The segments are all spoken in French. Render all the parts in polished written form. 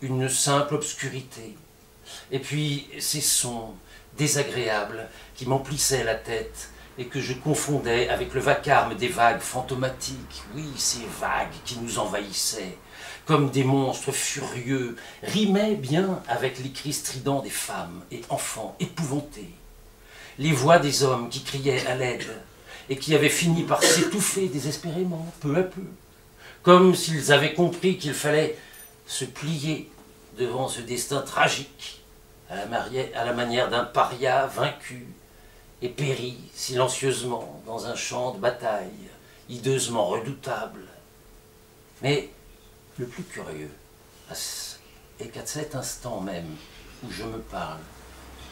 une simple obscurité. Et puis ces sons désagréables qui m'emplissaient la tête et que je confondais avec le vacarme des vagues fantomatiques. Oui, ces vagues qui nous envahissaient, comme des monstres furieux, rimaient bien avec les cris stridents des femmes et enfants épouvantés. Les voix des hommes qui criaient à l'aide et qui avaient fini par s'étouffer désespérément, peu à peu, comme s'ils avaient compris qu'il fallait se plier devant ce destin tragique, à la manière d'un paria vaincu et péri silencieusement dans un champ de bataille, hideusement redoutable. Mais le plus curieux est qu'à cet instant même où je me parle,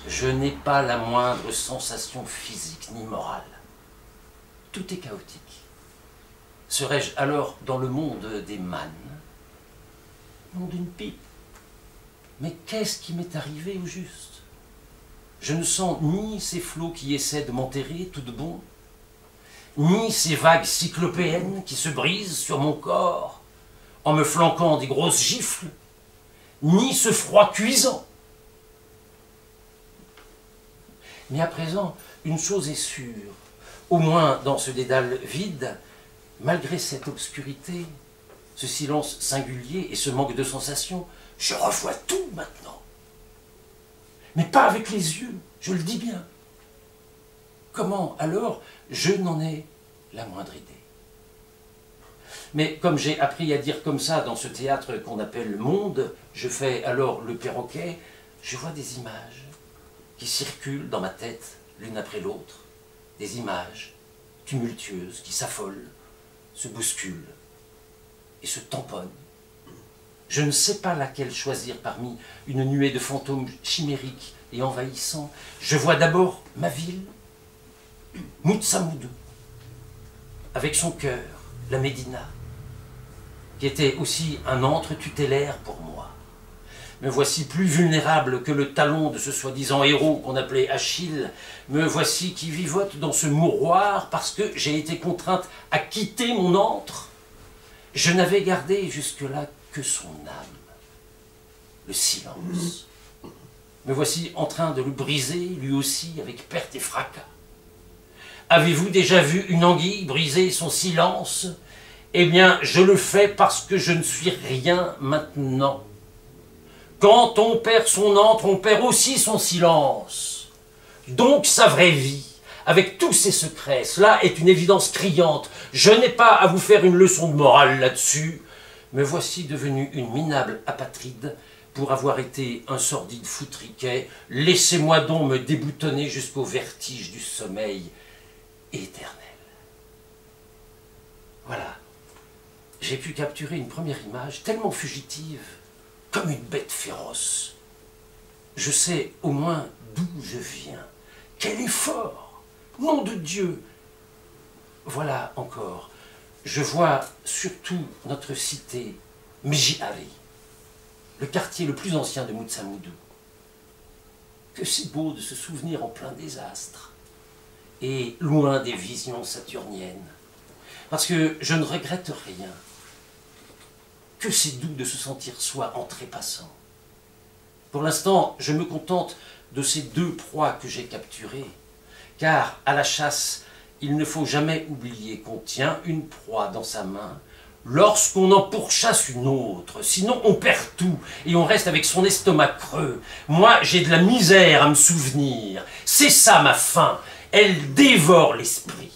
je n'ai pas la moindre sensation physique ni morale. Tout est chaotique. Serais-je alors dans le monde des mannes? Non, d'une pipe. Mais qu'est-ce qui m'est arrivé au juste? Je ne sens ni ces flots qui essaient de m'enterrer tout de bon, ni ces vagues cyclopéennes qui se brisent sur mon corps en me flanquant des grosses gifles, ni ce froid cuisant. Mais à présent, une chose est sûre, au moins dans ce dédale vide, malgré cette obscurité, ce silence singulier et ce manque de sensation, je revois tout maintenant. Mais pas avec les yeux, je le dis bien. Comment alors? Je n'en ai la moindre idée. Mais comme j'ai appris à dire comme ça dans ce théâtre qu'on appelle le monde, je fais alors le perroquet, je vois des images qui circulent dans ma tête l'une après l'autre, des images tumultueuses qui s'affolent, se bousculent et se tamponnent. Je ne sais pas laquelle choisir parmi une nuée de fantômes chimériques et envahissants. Je vois d'abord ma ville, Moutsamoudou, avec son cœur, la Médina, qui était aussi un antre tutélaire pour moi. Me voici plus vulnérable que le talon de ce soi-disant héros qu'on appelait Achille. Me voici qui vivote dans ce mouroir parce que j'ai été contrainte à quitter mon antre. Je n'avais gardé jusque-là que son âme, le silence. Me voici en train de le briser, lui aussi, avec perte et fracas. Avez-vous déjà vu une anguille briser son silence? Eh bien, je le fais parce que je ne suis rien maintenant. Quand on perd son antre, on perd aussi son silence. Donc sa vraie vie, avec tous ses secrets, cela est une évidence criante. Je n'ai pas à vous faire une leçon de morale là-dessus. Me voici devenu une minable apatride pour avoir été un sordide foutriquet. Laissez-moi donc me déboutonner jusqu'au vertige du sommeil éternel. Voilà. J'ai pu capturer une première image tellement fugitive, comme une bête féroce. Je sais au moins d'où je viens. Quel effort! Nom de Dieu! Voilà encore. Je vois surtout notre cité, Mjiari, le quartier le plus ancien de Moutsamoudou. Que c'est beau de se souvenir en plein désastre et loin des visions saturniennes. Parce que je ne regrette rien. Que c'est doux de se sentir soi en trépassant. Pour l'instant, je me contente de ces deux proies que j'ai capturées, car à la chasse, il ne faut jamais oublier qu'on tient une proie dans sa main lorsqu'on en pourchasse une autre. Sinon, on perd tout et on reste avec son estomac creux. Moi, j'ai de la misère à me souvenir. C'est ça ma faim. Elle dévore l'esprit.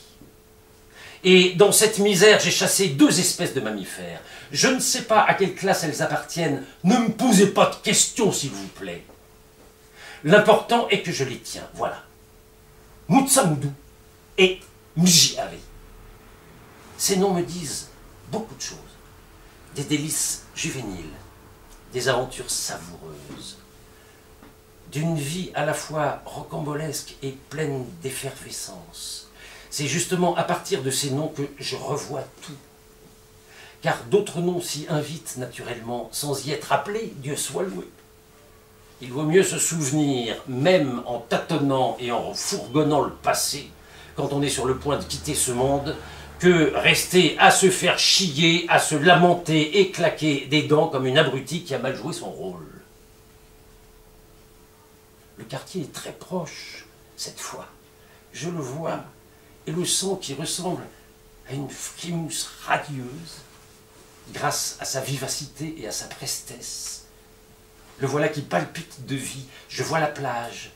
Et dans cette misère, j'ai chassé deux espèces de mammifères. Je ne sais pas à quelle classe elles appartiennent. Ne me posez pas de questions, s'il vous plaît. L'important est que je les tiens. Voilà. Moutsamoudou et Mjiari. Ces noms me disent beaucoup de choses. Des délices juvéniles, des aventures savoureuses, d'une vie à la fois rocambolesque et pleine d'effervescence. C'est justement à partir de ces noms que je revois tout. Car d'autres noms s'y invitent naturellement, sans y être appelés, Dieu soit loué. Il vaut mieux se souvenir, même en tâtonnant et en fourgonnant le passé, quand on est sur le point de quitter ce monde, que rester à se faire chier, à se lamenter et claquer des dents comme une abrutie qui a mal joué son rôle. Le quartier est très proche, cette fois. Je le vois, et le sens qui ressemble à une frimousse radieuse, grâce à sa vivacité et à sa prestesse. Le voilà qui palpite de vie. Je vois la plage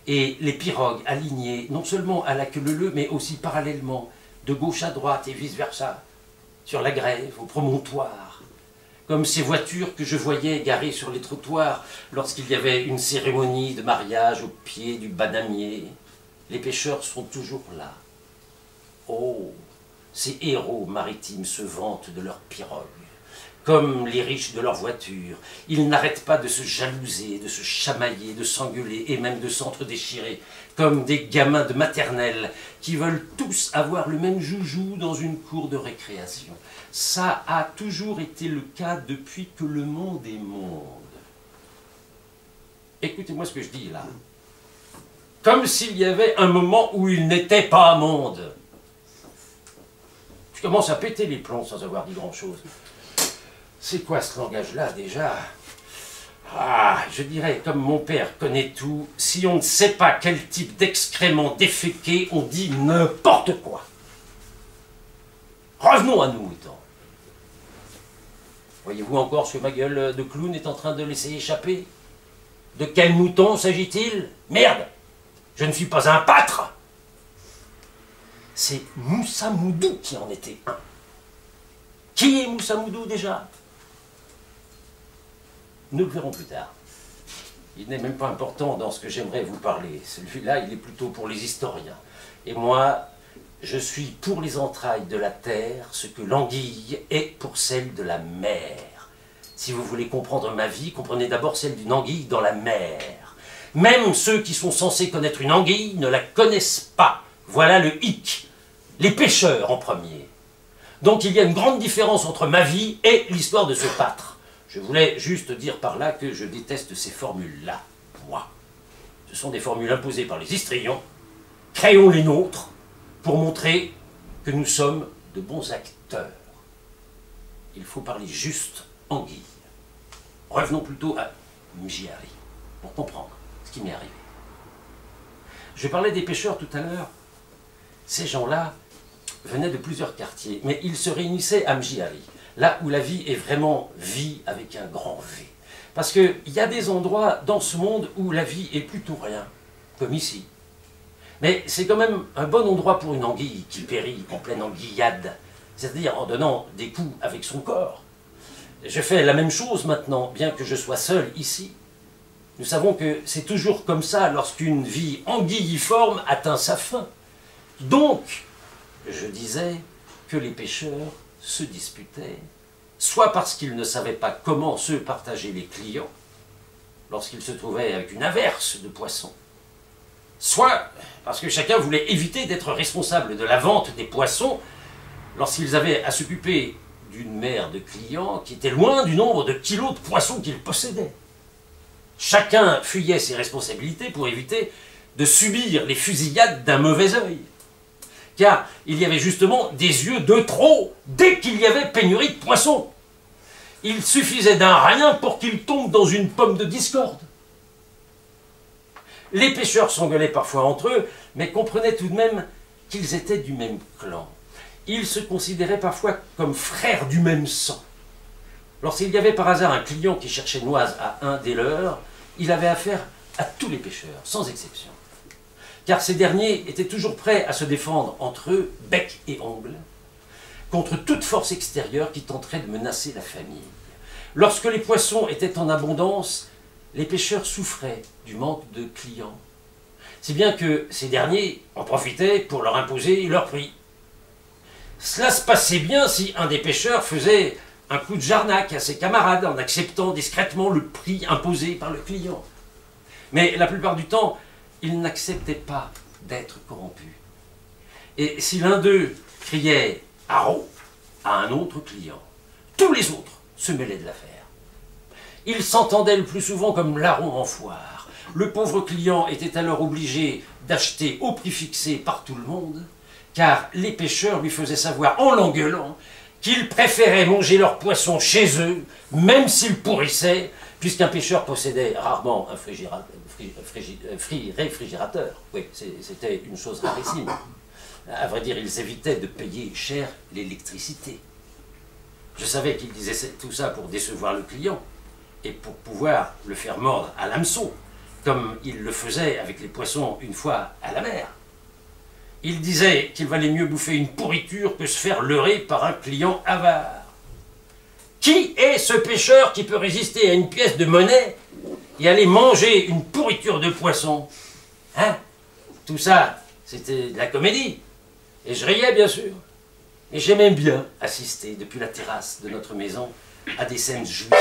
et les pirogues alignées, non seulement à la queue leu-leu, mais aussi parallèlement, de gauche à droite et vice-versa, sur la grève, au promontoire, comme ces voitures que je voyais garées sur les trottoirs lorsqu'il y avait une cérémonie de mariage au pied du bananier. Les pêcheurs sont toujours là. Oh, ces héros maritimes se vantent de leurs pirogues, comme les riches de leurs voitures. Ils n'arrêtent pas de se jalouser, de se chamailler, de s'engueuler et même de s'entre-déchirer, comme des gamins de maternelle qui veulent tous avoir le même joujou dans une cour de récréation. Ça a toujours été le cas depuis que le monde est monde. Écoutez-moi ce que je dis là. Comme s'il y avait un moment où il n'était pas monde. Je commence à péter les plombs sans avoir dit grand-chose. C'est quoi ce langage-là, déjà? Ah, je dirais, comme mon père connaît tout, si on ne sait pas quel type d'excrément déféqué, on dit n'importe quoi. Revenons à nos moutons. Voyez-vous encore ce que ma gueule de clown est en train de laisser échapper? De quel mouton s'agit-il? Merde! Je ne suis pas un pâtre! C'est Moussa Moudou qui en était un. Qui est Moussa Moudou déjà? Nous le verrons plus tard. Il n'est même pas important dans ce que j'aimerais vous parler. Celui-là, il est plutôt pour les historiens. Et moi, je suis pour les entrailles de la terre, ce que l'anguille est pour celle de la mer. Si vous voulez comprendre ma vie, comprenez d'abord celle d'une anguille dans la mer. Même ceux qui sont censés connaître une anguille ne la connaissent pas. Voilà le hic. Les pêcheurs en premier. Donc il y a une grande différence entre ma vie et l'histoire de ce pâtre. Je voulais juste dire par là que je déteste ces formules-là, moi. Ce sont des formules imposées par les histrions. Créons les nôtres pour montrer que nous sommes de bons acteurs. Il faut parler juste anguille. Revenons plutôt à Mjiari, pour comprendre ce qui m'est arrivé. Je parlais des pêcheurs tout à l'heure. Ces gens-là venaient de plusieurs quartiers, mais ils se réunissaient à Mjiari, là où la vie est vraiment vie avec un grand V. Parce qu'il y a des endroits dans ce monde où la vie est plutôt rien, comme ici. Mais c'est quand même un bon endroit pour une anguille qui périt en pleine anguillade, c'est-à-dire en donnant des coups avec son corps. Je fais la même chose maintenant, bien que je sois seul ici. Nous savons que c'est toujours comme ça lorsqu'une vie anguilliforme atteint sa fin. Donc, je disais que les pêcheurs se disputaient, soit parce qu'ils ne savaient pas comment se partager les clients, lorsqu'ils se trouvaient avec une averse de poissons, soit parce que chacun voulait éviter d'être responsable de la vente des poissons lorsqu'ils avaient à s'occuper d'une mer de clients qui était loin du nombre de kilos de poissons qu'ils possédaient. Chacun fuyait ses responsabilités pour éviter de subir les fusillades d'un mauvais œil. Car il y avait justement des yeux de trop dès qu'il y avait pénurie de poissons. Il suffisait d'un rien pour qu'ils tombent dans une pomme de discorde. Les pêcheurs s'engueulaient parfois entre eux, mais comprenaient tout de même qu'ils étaient du même clan. Ils se considéraient parfois comme frères du même sang. Lorsqu'il y avait par hasard un client qui cherchait noise à un des leurs, il avait affaire à tous les pêcheurs, sans exception. Car ces derniers étaient toujours prêts à se défendre entre eux, bec et ongle, contre toute force extérieure qui tenterait de menacer la famille. Lorsque les poissons étaient en abondance, les pêcheurs souffraient du manque de clients, si bien que ces derniers en profitaient pour leur imposer leur prix. Cela se passait bien si un des pêcheurs faisait un coup de jarnac à ses camarades en acceptant discrètement le prix imposé par le client. Mais la plupart du temps, ils n'acceptaient pas d'être corrompus. Et si l'un d'eux criait « haro » à un autre client, tous les autres se mêlaient de l'affaire. Ils s'entendaient le plus souvent comme larrons en foire. Le pauvre client était alors obligé d'acheter au prix fixé par tout le monde, car les pêcheurs lui faisaient savoir en l'engueulant qu'ils préféraient manger leur poisson chez eux, même s'ils pourrissaient, puisqu'un pêcheur possédait rarement un réfrigérateur. Oui, c'était une chose rarissime. À vrai dire, ils évitaient de payer cher l'électricité. Je savais qu'ils disaient tout ça pour décevoir le client et pour pouvoir le faire mordre à l'hameçon, comme ils le faisaient avec les poissons une fois à la mer. Ils disaient qu'il valait mieux bouffer une pourriture que se faire leurrer par un client avare. Qui est ce pêcheur qui peut résister à une pièce de monnaie et aller manger une pourriture de poisson? Hein? Tout ça, c'était de la comédie. Et je riais, bien sûr. Et j'aimais bien assister, depuis la terrasse de notre maison, à des scènes jouissives